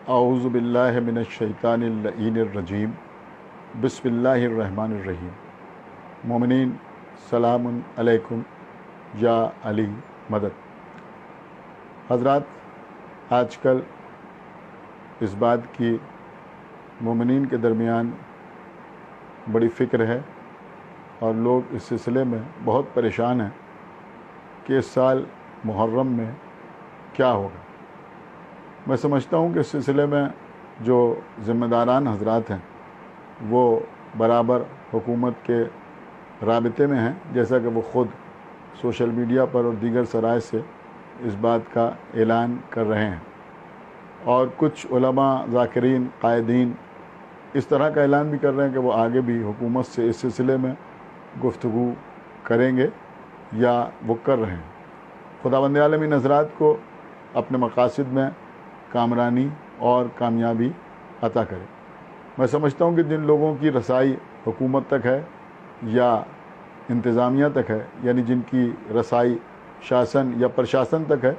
اعوذ باللہ من الشیطان اللعین الرجیم بسم اللہ الرحمن الرحیم۔ مومنین سلام علیکم یا علی مدد۔ حضرات، آج کل اس بات کی مومنین کے درمیان بڑی فکر ہے اور لوگ اس سلسلے میں بہت پریشان ہیں کہ اس سال محرم میں کیا ہوگا۔ میں سمجھتا ہوں کہ اس سلسلے میں جو ذمہ داران حضرات ہیں وہ برابر حکومت کے رابطے میں ہیں، جیسا کہ وہ خود سوشل میڈیا پر اور دیگر ذرائع سے اس بات کا اعلان کر رہے ہیں، اور کچھ علماء، ذاکرین، قائدین اس طرح کا اعلان بھی کر رہے ہیں کہ وہ آگے بھی حکومت سے اس سلسلے میں گفتگو کریں گے یا وہ کر رہے ہیں۔ خداوند عالمین حضرات کو اپنے مقاصد میں کامرانی اور کامیابی عطا کرے۔ میں سمجھتا ہوں کہ جن لوگوں کی رسائی حکومت تک ہے یا انتظامیہ تک ہے، یعنی جن کی رسائی شاسن یا پرشاسن تک ہے،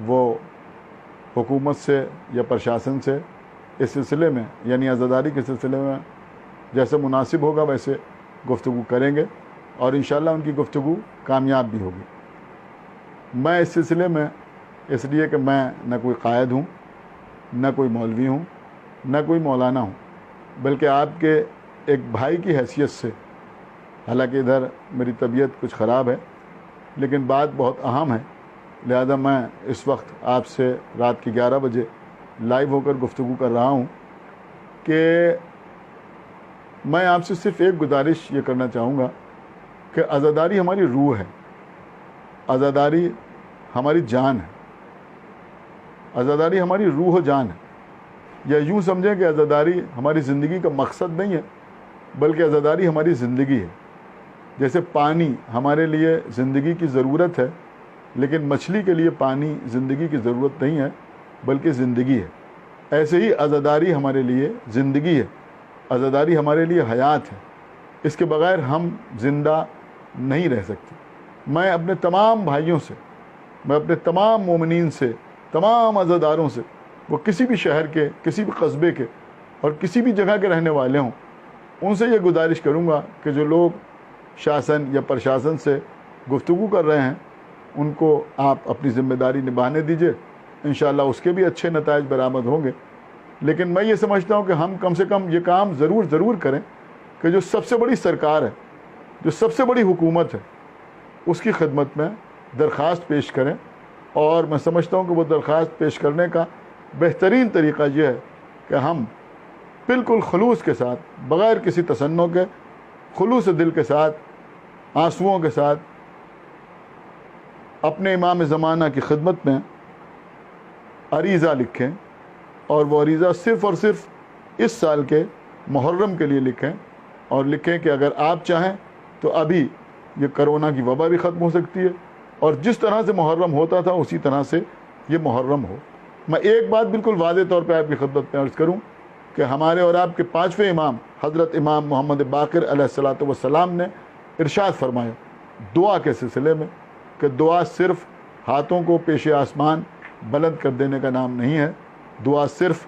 وہ حکومت سے یا پرشاسن سے اس سلسلے میں یعنی عزاداری کے سلسلے میں جیسے مناسب ہوگا ویسے گفتگو کریں گے، اور انشاءاللہ ان کی گفتگو کامیاب بھی ہوگی۔ میں اس سلسلے میں اس لیے کہ میں نہ کوئی قائد ہوں، نہ کوئی مولوی ہوں، نہ کوئی مولانا ہوں، بلکہ آپ کے ایک بھائی کی حیثیت سے، حالانکہ ادھر میری طبیعت کچھ خراب ہے لیکن بات بہت اہم ہے، لہذا میں اس وقت آپ سے رات کی 11 بجے لائیو ہو کر گفتگو کر رہا ہوں کہ میں آپ سے صرف ایک گزارش یہ کرنا چاہوں گا کہ عزاداری ہماری روح ہے، عزاداری ہماری جان ہے، عزاداری ہماری روح و جان ہے۔ یا یوں سمجھیں کہ عزاداری ہماری زندگی کا مقصد نہیں ہے بلکہ عزاداری ہماری زندگی ہے۔ جیسے پانی ہمارے لیے زندگی کی ضرورت ہے لیکن مچھلی کے لیے پانی زندگی کی ضرورت نہیں ہے بلکہ زندگی ہے، ایسے ہی عزاداری ہمارے لیے زندگی ہے، عزاداری ہمارے لیے حیات ہے، اس کے بغیر ہم زندہ نہیں رہ سکتے۔ میں اپنے تمام بھائیوں سے، میں اپنے تمام مومنین سے، تمام عزاداروں سے، وہ کسی بھی شہر کے، کسی بھی قصبے کے اور کسی بھی جگہ کے رہنے والے ہوں، ان سے یہ گزارش کروں گا کہ جو لوگ شاسن یا پرشاسن سے گفتگو کر رہے ہیں ان کو آپ اپنی ذمہ داری نبھانے دیجئے، انشاءاللہ اس کے بھی اچھے نتائج برآمد ہوں گے۔ لیکن میں یہ سمجھتا ہوں کہ ہم کم سے کم یہ کام ضرور کریں کہ جو سب سے بڑی سرکار ہے، جو سب سے بڑی حکومت ہے، اس کی خدمت میں درخواست پیش کریں، اور میں سمجھتا ہوں کہ وہ درخواست پیش کرنے کا بہترین طریقہ یہ ہے کہ ہم بالکل خلوص کے ساتھ، بغیر کسی تصنع کے، خلوص دل کے ساتھ، آنسوؤں کے ساتھ اپنے امام زمانہ کی خدمت میں عریضہ لکھیں، اور وہ عریضہ صرف اور صرف اس سال کے محرم کے لیے لکھیں، اور لکھیں کہ اگر آپ چاہیں تو ابھی یہ کرونا کی وبا بھی ختم ہو سکتی ہے، اور جس طرح سے محرم ہوتا تھا اسی طرح سے یہ محرم ہو۔ میں ایک بات بالکل واضح طور پہ آپ کی خدمت میں عرض کروں کہ ہمارے اور آپ کے 5ویں امام حضرت امام محمد باقر علیہ الصلوۃ والسلام نے ارشاد فرمایا دعا کے سلسلے میں کہ دعا صرف ہاتھوں کو پیش آسمان بلند کر دینے کا نام نہیں ہے، دعا صرف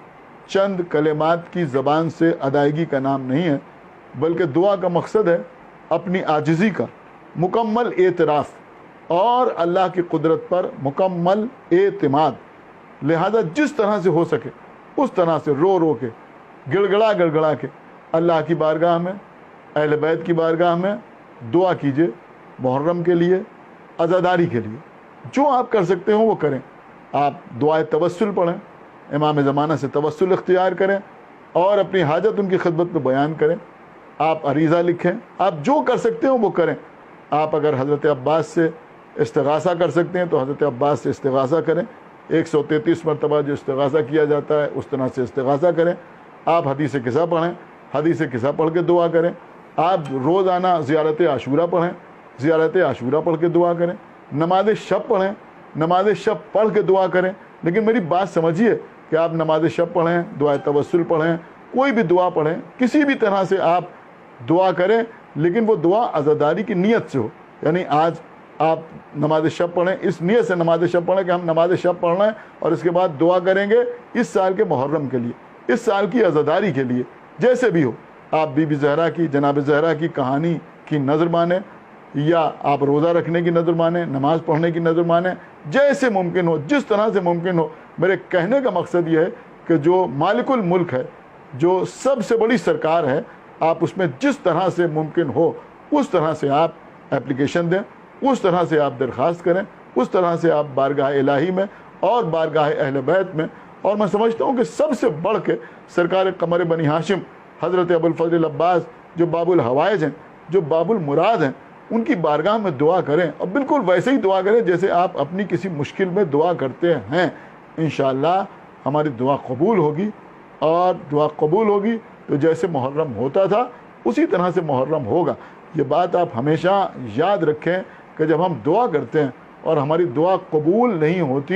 چند کلمات کی زبان سے ادائیگی کا نام نہیں ہے، بلکہ دعا کا مقصد ہے اپنی عاجزی کا مکمل اعتراف اور اللہ کی قدرت پر مکمل اعتماد۔ لہذا جس طرح سے ہو سکے اس طرح سے رو کے، گڑگڑا کے اللہ کی بارگاہ میں، اہل بیت کی بارگاہ میں دعا کیجئے، محرم کے لیے، عزاداری کے لیے، جو آپ کر سکتے ہوں وہ کریں۔ آپ دعائے توسل پڑھیں، امام زمانہ سے توسل اختیار کریں اور اپنی حاجت ان کی خدمت میں بیان کریں، آپ عریضہ لکھیں، آپ جو کر سکتے ہوں وہ کریں۔ آپ اگر حضرت عباس سے استغاثہ کر سکتے ہیں تو حضرت عباس سے استغاثہ کریں، 133 مرتبہ جو استغاثہ کیا جاتا ہے اس طرح سے استغاثہ کریں۔ آپ حدیث قصہ پڑھیں، حدیث قصہ پڑھ کے دعا کریں۔ آپ روزانہ زیارت عاشورہ پڑھیں، زیارت عاشورہ پڑھ کے دعا کریں۔ نماز شب پڑھیں، نماز شب پڑھ کے دعا کریں۔ لیکن میری بات سمجھیے کہ آپ نماز شب پڑھیں، دعائے توسل پڑھیں، کوئی بھی دعا پڑھیں، کسی بھی طرح سے آپ دعا کریں، لیکن وہ دعا عزاداری کی نیت سے ہو۔ یعنی آج آپ نماز شب پڑھیں، اس نیت سے نماز شب پڑھیں کہ ہم نماز شب پڑھ رہے ہیں، اور اس کے بعد دعا کریں گے اس سال کے محرم کے لیے، اس سال کی عزاداری کے لیے، جیسے بھی ہو۔ آپ بی بی زہرا کی، جناب زہرا کی کہانی کی نظر مانیں، یا آپ روزہ رکھنے کی نظر مانیں، نماز پڑھنے کی نظر مانیں، جیسے ممکن ہو، جس طرح سے ممکن ہو۔ میرے کہنے کا مقصد یہ ہے کہ جو مالک الملک ہے، جو سب سے بڑی سرکار ہے، آپ اس میں جس طرح سے ممکن ہو اس طرح سے آپ اپلیکیشن دیں، اس طرح سے آپ درخواست کریں، اس طرح سے آپ بارگاہ الہی میں اور بارگاہ اہل بیت میں، اور میں سمجھتا ہوں کہ سب سے بڑھ کے سرکار قمر بنی ہاشم حضرت ابوالفضل عباس جو باب الحوائج ہیں، جو باب المراد ہیں، ان کی بارگاہ میں دعا کریں، اور بالکل ویسے ہی دعا کریں جیسے آپ اپنی کسی مشکل میں دعا کرتے ہیں۔ انشاءاللہ ہماری دعا قبول ہوگی، اور دعا قبول ہوگی تو جیسے محرم ہوتا تھا اسی طرح سے محرم ہوگا۔ یہ بات آپ ہمیشہ یاد رکھیں کہ جب ہم دعا کرتے ہیں اور ہماری دعا قبول نہیں ہوتی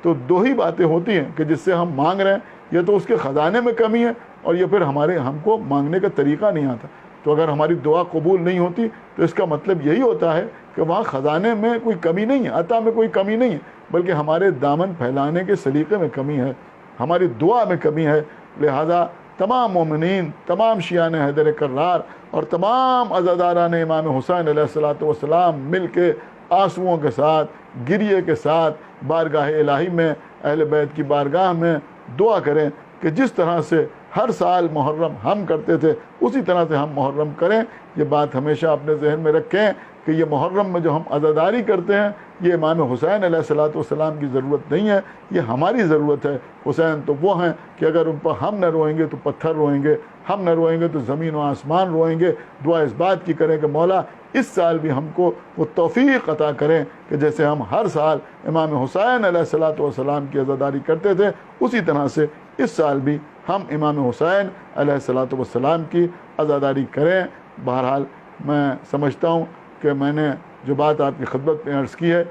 تو دو ہی باتیں ہوتی ہیں کہ جس سے ہم مانگ رہے ہیں، یا تو اس کے خزانے میں کمی ہے، اور یا پھر ہم کو مانگنے کا طریقہ نہیں آتا۔ تو اگر ہماری دعا قبول نہیں ہوتی تو اس کا مطلب یہی ہوتا ہے کہ وہاں خزانے میں کوئی کمی نہیں ہے، عطا میں کوئی کمی نہیں ہے، بلکہ ہمارے دامن پھیلانے کے سلیقے میں کمی ہے، ہماری دعا میں کمی ہے۔ لہذا تمام مومنین، تمام شیعان حیدر کرار اور تمام عزاداران امام حسین علیہ السلام مل کے آنسوؤں کے ساتھ، گریے کے ساتھ بارگاہ الہی میں، اہل بیت کی بارگاہ میں دعا کریں کہ جس طرح سے ہر سال محرم ہم کرتے تھے اسی طرح سے ہم محرم کریں۔ یہ بات ہمیشہ اپنے ذہن میں رکھیں کہ یہ محرم میں جو ہم عزاداری کرتے ہیں یہ امام حسین علیہ السلام کی ضرورت نہیں ہے، یہ ہماری ضرورت ہے۔ حسین تو وہ ہیں کہ اگر ان پر ہم نہ روئیں گے تو پتھر روئیں گے، ہم نہ روئیں گے تو زمین و آسمان روئیں گے۔ دعا اس بات کی کریں کہ مولا اس سال بھی ہم کو وہ توفیق عطا کریں کہ جیسے ہم ہر سال امام حسین علیہ السلام کی عزاداری کرتے تھے اسی طرح سے اس سال بھی ہم امام حسین علیہ السلام کی عزاداری کریں۔ بہرحال میں سمجھتا ہوں کہ میں نے جو بات آپ کی خدمت میں عرض کی ہے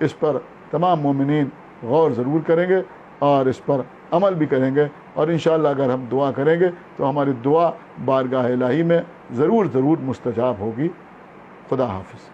اس پر تمام مومنین غور ضرور کریں گے اور اس پر عمل بھی کریں گے، اور انشاءاللہ اگر ہم دعا کریں گے تو ہماری دعا بارگاہ الہی میں ضرور مستجاب ہوگی۔ خدا حافظ۔